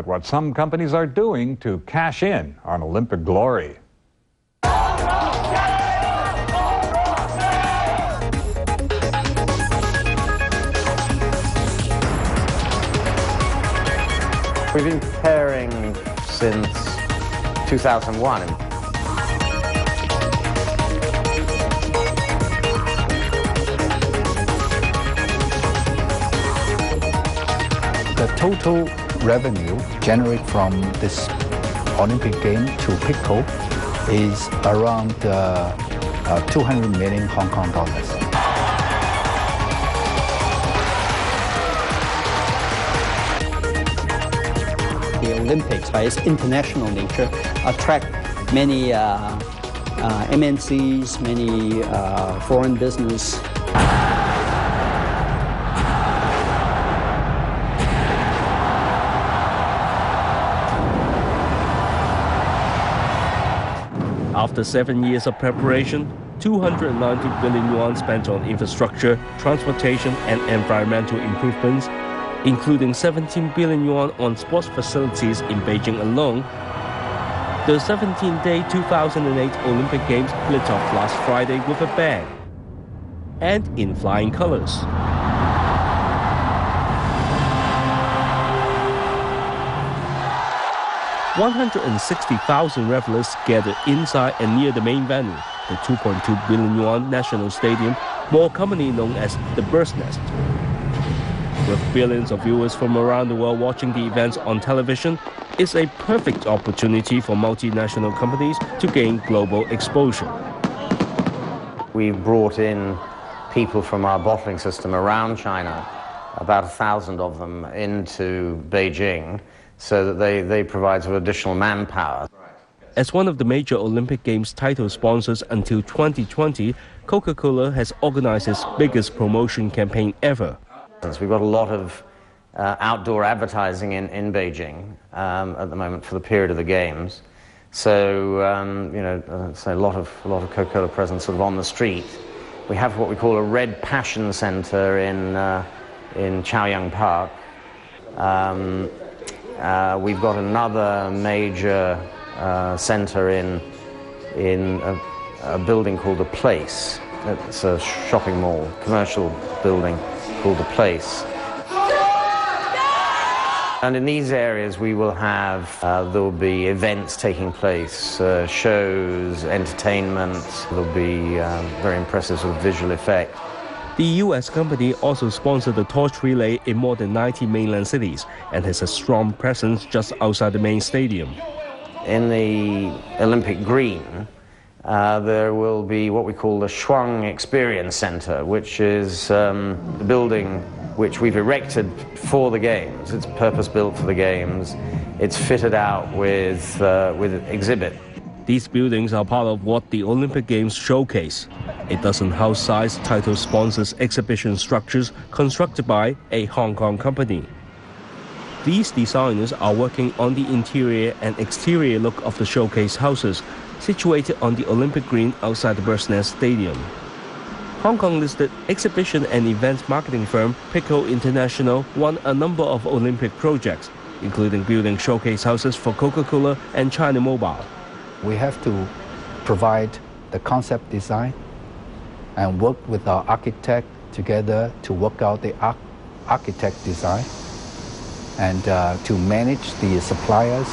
What some companies are doing to cash in on Olympic glory. We've been preparing since 2001. The total revenue generated from this Olympic game to PICO is around 200 million Hong Kong dollars. The Olympics, by its international nature, attract many MNCs, many foreign business. After 7 years of preparation, 290 billion yuan spent on infrastructure, transportation and environmental improvements, including 17 billion yuan on sports facilities in Beijing alone. The 17-day 2008 Olympic Games lit off last Friday with a bang, and in flying colors. $160,000 revelers gathered inside and near the main venue, the 2.2 billion yuan National Stadium, more commonly known as the Bird's Nest. With billions of viewers from around the world watching the events on television, it's a perfect opportunity for multinational companies to gain global exposure. We brought in people from our bottling system around China, about 1,000 of them, into Beijing, so that they provide sort of additional manpower. As one of the major Olympic Games title sponsors until 2020, Coca-Cola has organized its biggest promotion campaign ever. We've got a lot of outdoor advertising in Beijing at the moment for the period of the Games. So, so a lot of Coca-Cola presence sort of on the street. We have what we call a Red Passion Center in Chaoyang Park. We've got another major center in a building called The Place. It's a shopping mall, commercial building called The Place. And in these areas we will have, there will be events taking place, shows, entertainment. There'll be very impressive sort of visual effect. The U.S. company also sponsored the torch relay in more than 90 mainland cities and has a strong presence just outside the main stadium. In the Olympic Green, there will be what we call the Shuang Experience Center, which is the building which we've erected for the Games. It's purpose-built for the Games. It's fitted out with exhibit. These buildings are part of what the Olympic Games showcase. A dozen house-sized title sponsors exhibition structures constructed by a Hong Kong company. These designers are working on the interior and exterior look of the showcase houses, situated on the Olympic Green outside the Bird's Nest Stadium. Hong Kong-listed exhibition and events marketing firm PICO International won a number of Olympic projects, including building showcase houses for Coca-Cola and China Mobile. We have to provide the concept design and work with our architect together to work out the architect design and to manage the suppliers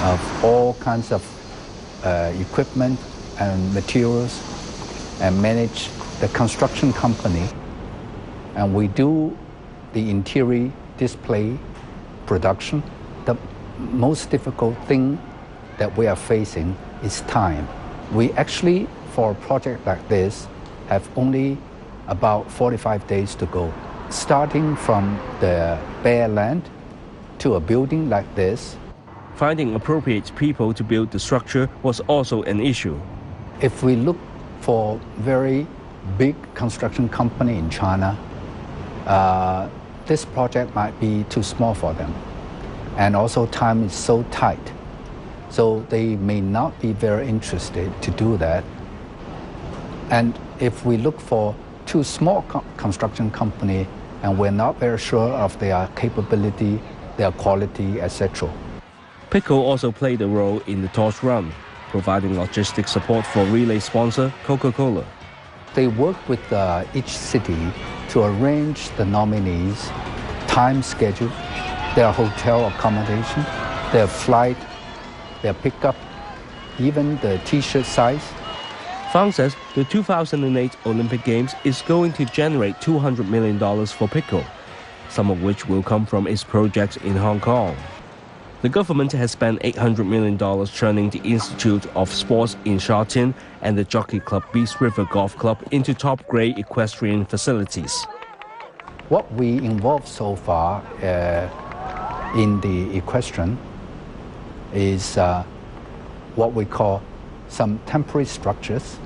of all kinds of equipment and materials and manage the construction company. And we do the interior display production. The most difficult thing that we are facing is time. We actually, for a project like this, have only about 45 days to go. Starting from the bare land to a building like this. Finding appropriate people to build the structure was also an issue. If we look for very big construction company in China, this project might be too small for them. And also time is so tight. So they may not be very interested to do that. And if we look for too small construction company and we're not very sure of their capability their quality, etc. PICO also played a role in the torch run, providing logistic support for relay sponsor Coca-Cola. They work with each city to arrange the nominees' time schedule, their hotel accommodation, their flight, their pickup, even the T-shirt size. Fang says the 2008 Olympic Games is going to generate $200 million for PICO, some of which will come from its projects in Hong Kong. The government has spent $800 million turning the Institute of Sports in Sha Tin and the Jockey Club Beast River Golf Club into top-grade equestrian facilities. What we involved so far in the equestrian is what we call some temporary structures,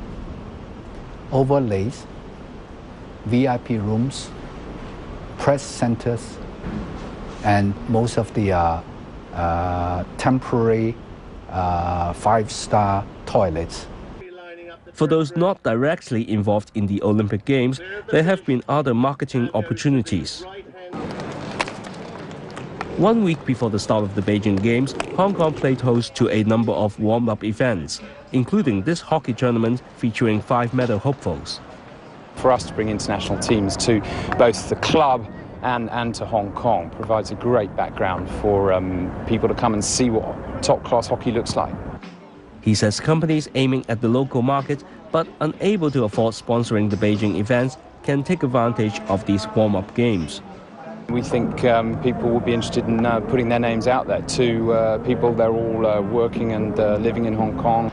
overlays, VIP rooms, press centers, and most of the temporary five-star toilets. For those not directly involved in the Olympic Games, there have been other marketing opportunities. 1 week before the start of the Beijing Games, Hong Kong played host to a number of warm-up events, including this hockey tournament featuring 5 medal hopefuls. For us to bring international teams to both the club and to Hong Kong provides a great background for people to come and see what top-class hockey looks like. He says companies aiming at the local market but unable to afford sponsoring the Beijing events can take advantage of these warm-up games. We think people will be interested in putting their names out there to people that are all working and living in Hong Kong.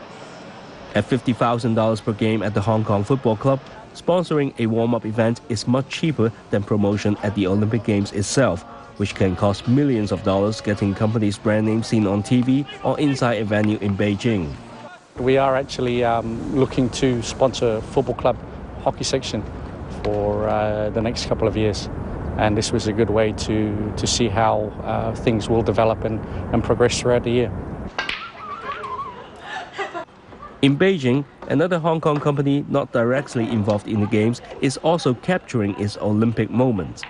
At $50,000 per game at the Hong Kong Football Club, sponsoring a warm-up event is much cheaper than promotion at the Olympic Games itself, which can cost millions of dollars getting companies' brand names seen on TV or inside a venue in Beijing. We are actually looking to sponsor a football club hockey section for the next couple of years. And this was a good way to see how things will develop and progress throughout the year. In Beijing, another Hong Kong company not directly involved in the Games is also capturing its Olympic moment.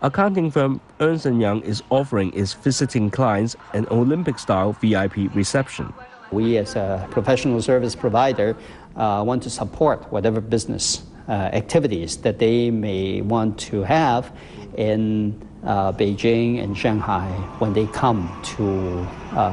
Accounting firm Ernst & Young is offering its visiting clients an Olympic-style VIP reception. We as a professional service provider want to support whatever business activities that they may want to have in Beijing and Shanghai when they come to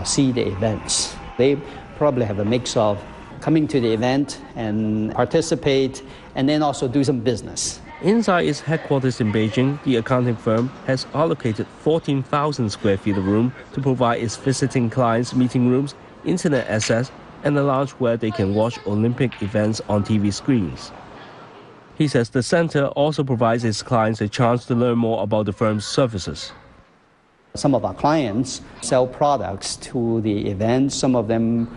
see the events. They probably have a mix of coming to the event and participate and then also do some business. Inside its headquarters in Beijing, the accounting firm has allocated 14,000 square feet of room to provide its visiting clients meeting rooms, internet access, and a lounge where they can watch Olympic events on TV screens. He says the center also provides its clients a chance to learn more about the firm's services. Some of our clients sell products to the events. Some of them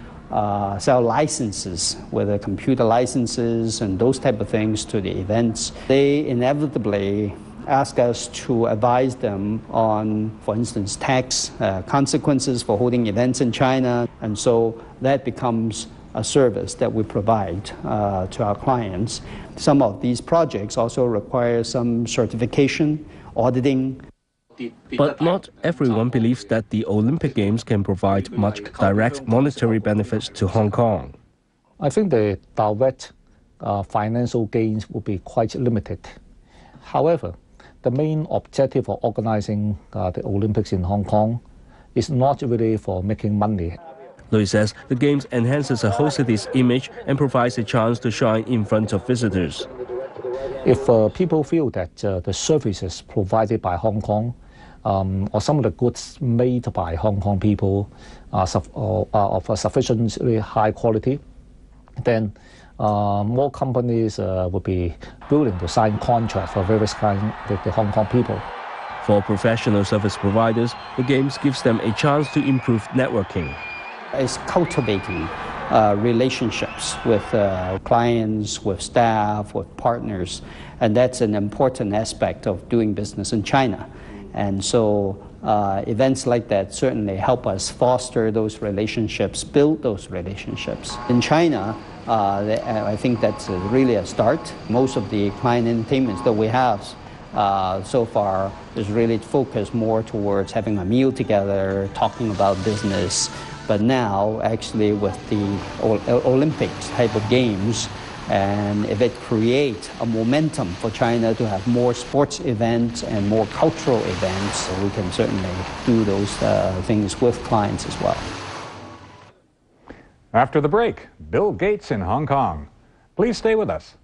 sell licenses, whether computer licenses and those type of things to the events. They inevitably ask us to advise them on, for instance, tax consequences for holding events in China. And so that becomes a service that we provide to our clients. Some of these projects also require some certification, auditing. But not everyone believes that the Olympic Games can provide much direct monetary benefits to Hong Kong. I think the direct financial gains will be quite limited. However, the main objective of organizing the Olympics in Hong Kong is not really for making money. Louis says the Games enhances a host city's image and provides a chance to shine in front of visitors. If people feel that the services provided by Hong Kong or some of the goods made by Hong Kong people are of a sufficiently high quality, then more companies will be willing to sign contracts for various kinds with the Hong Kong people. For professional service providers, the Games gives them a chance to improve networking. It's cultivating relationships with clients, with staff, with partners, and that's an important aspect of doing business in China. And so events like that certainly help us foster those relationships, build those relationships. In China, I think that's really a start. Most of the client entertainments that we have so far is really focused more towards having a meal together, talking about business. But now, actually, with the Olympic type of games, and if it creates a momentum for China to have more sports events and more cultural events, we can certainly do those things with clients as well. After the break, Bill Gates in Hong Kong. Please stay with us.